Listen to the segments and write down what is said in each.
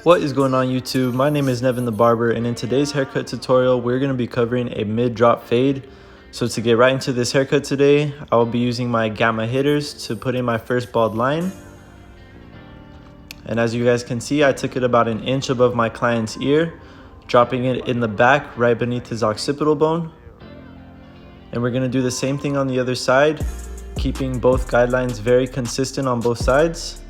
What is going on YouTube? My name is Nevin the Barber, and in today's haircut tutorial we're going to be covering a mid-drop fade. So to get right into this haircut today, I will be using my Gamma hitters to put in my first bald line. And as you guys can see, I took it about an inch above my client's ear, dropping it in the back right beneath his occipital bone. And we're going to do the same thing on the other side, keeping both guidelines very consistent on both sides.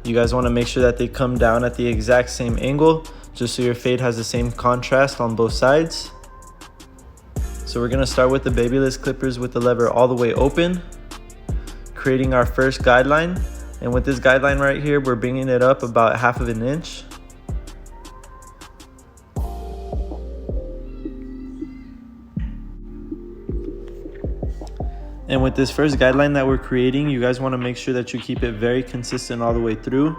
You guys want to make sure that they come down at the exact same angle, just so your fade has the same contrast on both sides. So we're going to start with the Babyliss clippers with the lever all the way open, creating our first guideline. And with this guideline right here, we're bringing it up about 1/2 of an inch. And with this first guideline that we're creating, you guys want to make sure that you keep it very consistent all the way through.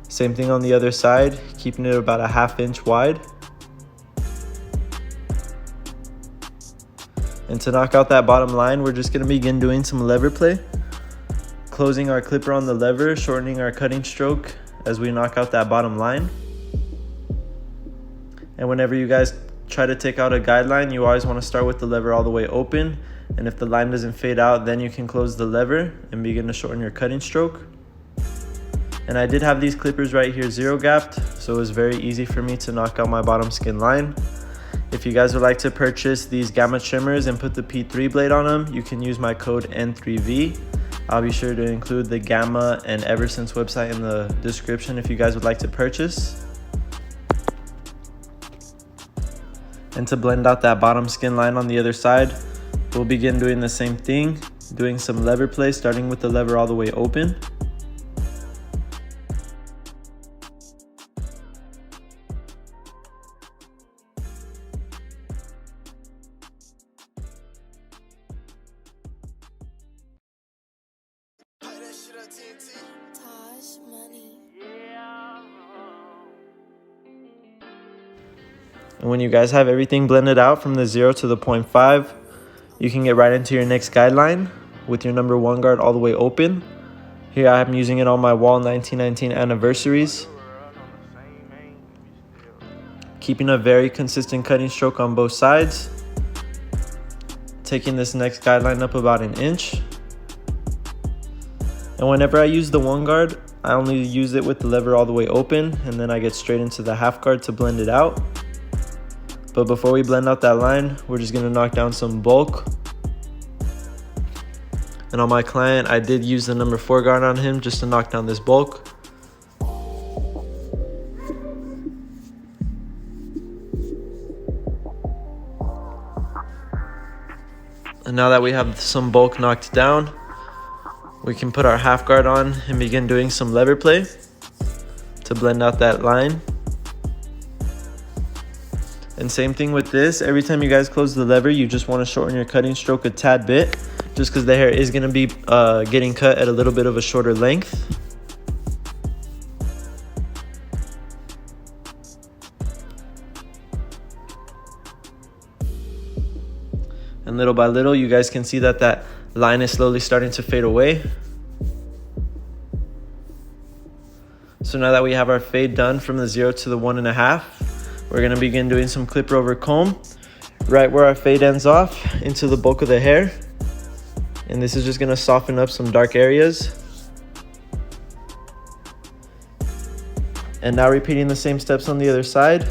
Same thing on the other side, keeping it about 1/2 inch wide. And to knock out that bottom line, we're just going to begin doing some lever play. Closing our clipper on the lever, shortening our cutting stroke as we knock out that bottom line. And whenever you guys try to take out a guideline, you always want to start with the lever all the way open. And if the line doesn't fade out, then you can close the lever and begin to shorten your cutting stroke. And I did have these clippers right here zero gapped, so it was very easy for me to knock out my bottom skin line. If you guys would like to purchase these Gamma trimmers and put the P3 blade on them, you can use my code N3V. I'll be sure to include the Gamma and Eversense website in the description if you guys would like to purchase. And to blend out that bottom skin line on the other side, we'll begin doing the same thing, doing some lever play, starting with the lever all the way open. And when you guys have everything blended out from the 0 to the 0.5, you can get right into your next guideline with your number 1 guard all the way open. Here I am using it on my Wahl 1919 anniversaries. Keeping a very consistent cutting stroke on both sides. Taking this next guideline up about an inch. And whenever I use the 1 guard, I only use it with the lever all the way open, and then I get straight into the 1/2 guard to blend it out. But before we blend out that line, we're just going to knock down some bulk. And on my client, I did use the number 4 guard on him just to knock down this bulk. And now that we have some bulk knocked down, we can put our 1/2 guard on and begin doing some lever play to blend out that line. And same thing with this, every time you guys close the lever, you just want to shorten your cutting stroke a tad bit, just because the hair is going to be getting cut at a little bit of a shorter length. And little by little, you guys can see that that line is slowly starting to fade away. So now that we have our fade done from the 0 to the 1.5, we're going to begin doing some clipper over comb right where our fade ends off into the bulk of the hair. And this is just going to soften up some dark areas. And now repeating the same steps on the other side.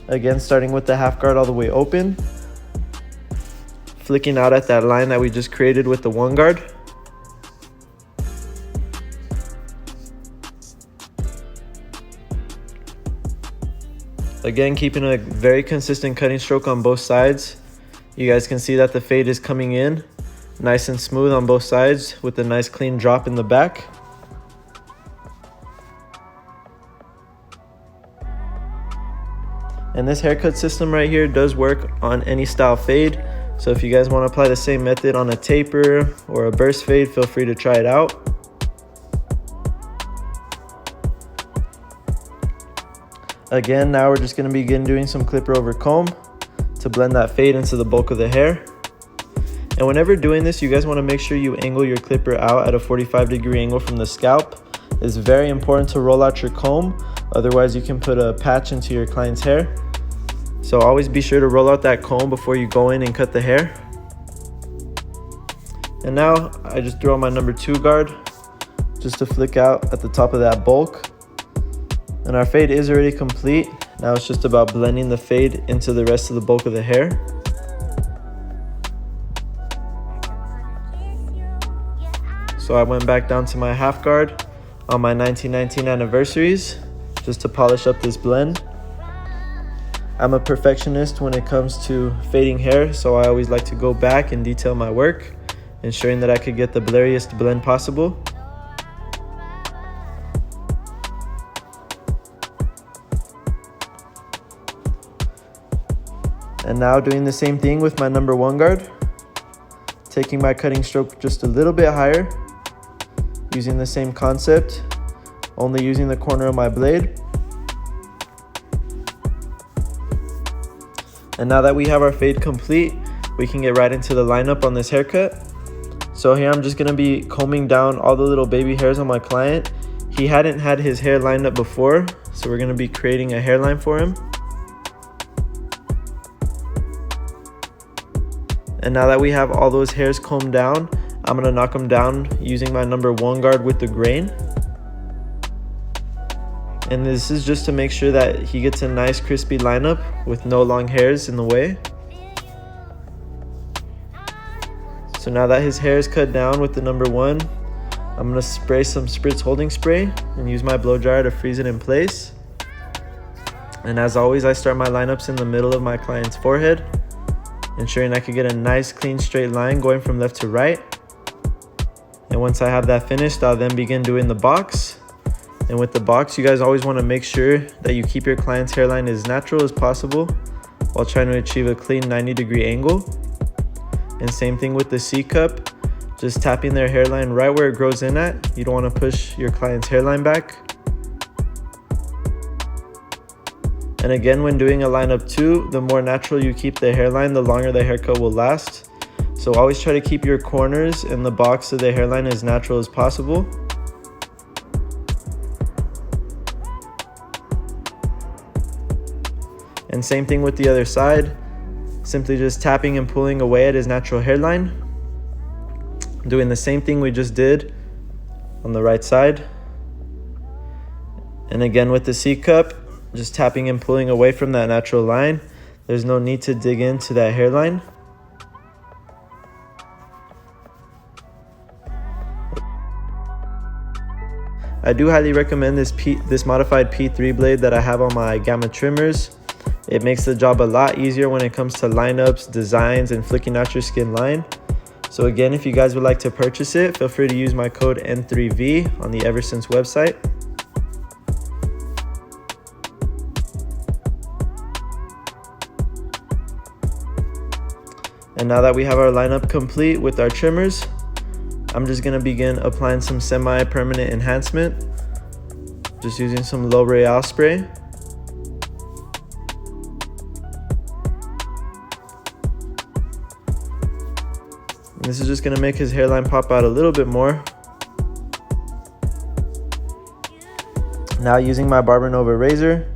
Again, starting with the 1/2 guard all the way open. Flicking out at that line that we just created with the 1 guard. Again, keeping a very consistent cutting stroke on both sides. You guys can see that the fade is coming in nice and smooth on both sides with a nice clean drop in the back. And this haircut system right here does work on any style fade. So if you guys want to apply the same method on a taper or a burst fade, feel free to try it out. Again, now we're just going to begin doing some clipper over comb to blend that fade into the bulk of the hair. And whenever doing this, you guys want to make sure you angle your clipper out at a 45-degree angle from the scalp. It's very important to roll out your comb, otherwise you can put a patch into your client's hair. So always be sure to roll out that comb before you go in and cut the hair. And now I just throw on my number 2 guard just to flick out at the top of that bulk. And our fade is already complete. Now it's just about blending the fade into the rest of the bulk of the hair. So I went back down to my half guard on my 1919 anniversaries just to polish up this blend. I'm a perfectionist when it comes to fading hair, so I always like to go back and detail my work, ensuring that I could get the blurriest blend possible. And now doing the same thing with my number 1 guard, taking my cutting stroke just a little bit higher, using the same concept, only using the corner of my blade. And now that we have our fade complete, we can get right into the lineup on this haircut. So here I'm just gonna be combing down all the little baby hairs on my client. He hadn't had his hair lined up before, so we're gonna be creating a hairline for him. And now that we have all those hairs combed down, I'm gonna knock them down using my number 1 guard with the grain. And this is just to make sure that he gets a nice crispy lineup with no long hairs in the way. So now that his hair is cut down with the number 1, I'm gonna spray some Spritz holding spray and use my blow dryer to freeze it in place. And as always, I start my lineups in the middle of my client's forehead, ensuring I could get a nice clean straight line going from left to right. And once I have that finished, I'll then begin doing the box. And with the box, you guys always want to make sure that you keep your client's hairline as natural as possible while trying to achieve a clean 90-degree angle. And same thing with the C cup, just tapping their hairline right where it grows in at. You don't want to push your client's hairline back. And again, when doing a lineup 2, the more natural you keep the hairline, the longer the haircut will last. So always try to keep your corners and the box of the hairline as natural as possible. And same thing with the other side, simply just tapping and pulling away at his natural hairline. Doing the same thing we just did on the right side. And again with the C cup, just tapping and pulling away from that natural line. There's no need to dig into that hairline. I do highly recommend this modified P3 blade that I have on my Gamma trimmers. It makes the job a lot easier when it comes to lineups, designs, and flicking out your skin line. So again, if you guys would like to purchase it, feel free to use my code N3V on the Eversense website. And now that we have our lineup complete with our trimmers, I'm just gonna begin applying some semi-permanent enhancement, just using some L'Oreal spray. And this is just gonna make his hairline pop out a little bit more. Now using my Barber Nova razor,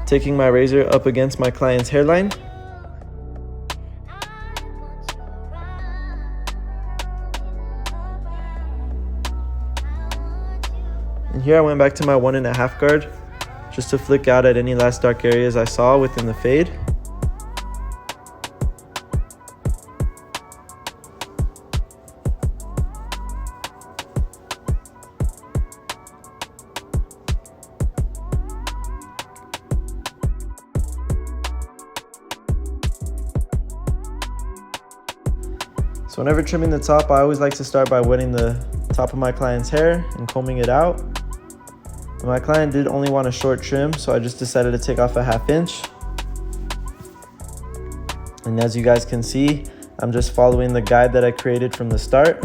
taking my razor up against my client's hairline. And here I went back to my 1.5 guard just to flick out at any last dark areas I saw within the fade. So whenever trimming the top, I always like to start by wetting the top of my client's hair and combing it out. My client did only want a short trim, so I just decided to take off a 1/2 inch. And as you guys can see, I'm just following the guide that I created from the start.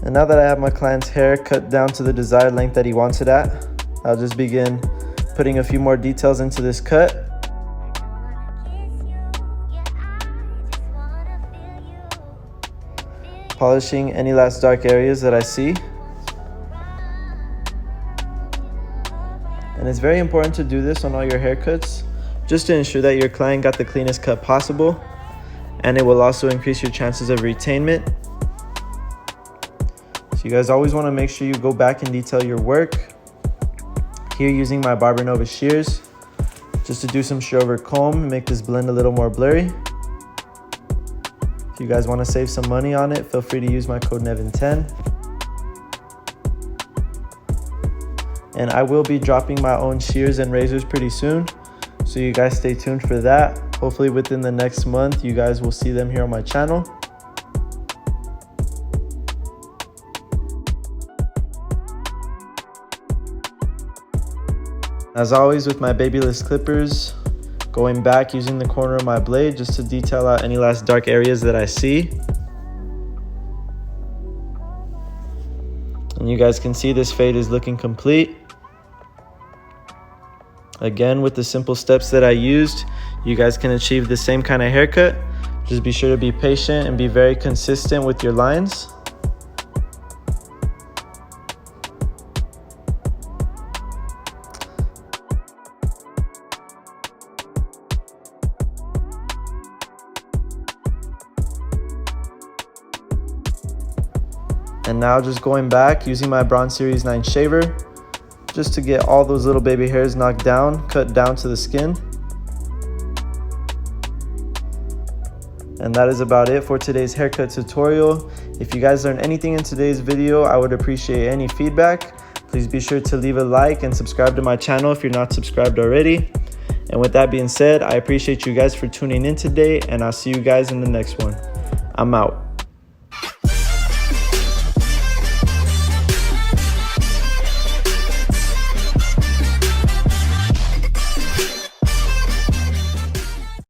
And now that I have my client's hair cut down to the desired length that he wants it at, I'll just begin putting a few more details into this cut. Polishing any last dark areas that I see. And it's very important to do this on all your haircuts, just to ensure that your client got the cleanest cut possible, and it will also increase your chances of retainment. So you guys always want to make sure you go back and detail your work. Here using my Barber Nova shears, just to do some shear over comb and make this blend a little more blurry. If you guys want to save some money on it, feel free to use my code Nevin10. And I will be dropping my own shears and razors pretty soon, so you guys stay tuned for that. Hopefully within the next month, you guys will see them here on my channel. As always with my Babyliss clippers, going back using the corner of my blade just to detail out any last dark areas that I see. And you guys can see this fade is looking complete. Again, with the simple steps that I used, you guys can achieve the same kind of haircut. Just be sure to be patient and be very consistent with your lines. And now just going back using my Braun Series 9 shaver, just to get all those little baby hairs knocked down, cut down to the skin. And that is about it for today's haircut tutorial. If you guys learned anything in today's video, I would appreciate any feedback. Please be sure to leave a like and subscribe to my channel if you're not subscribed already. And with that being said, I appreciate you guys for tuning in today, and I'll see you guys in the next one. I'm out.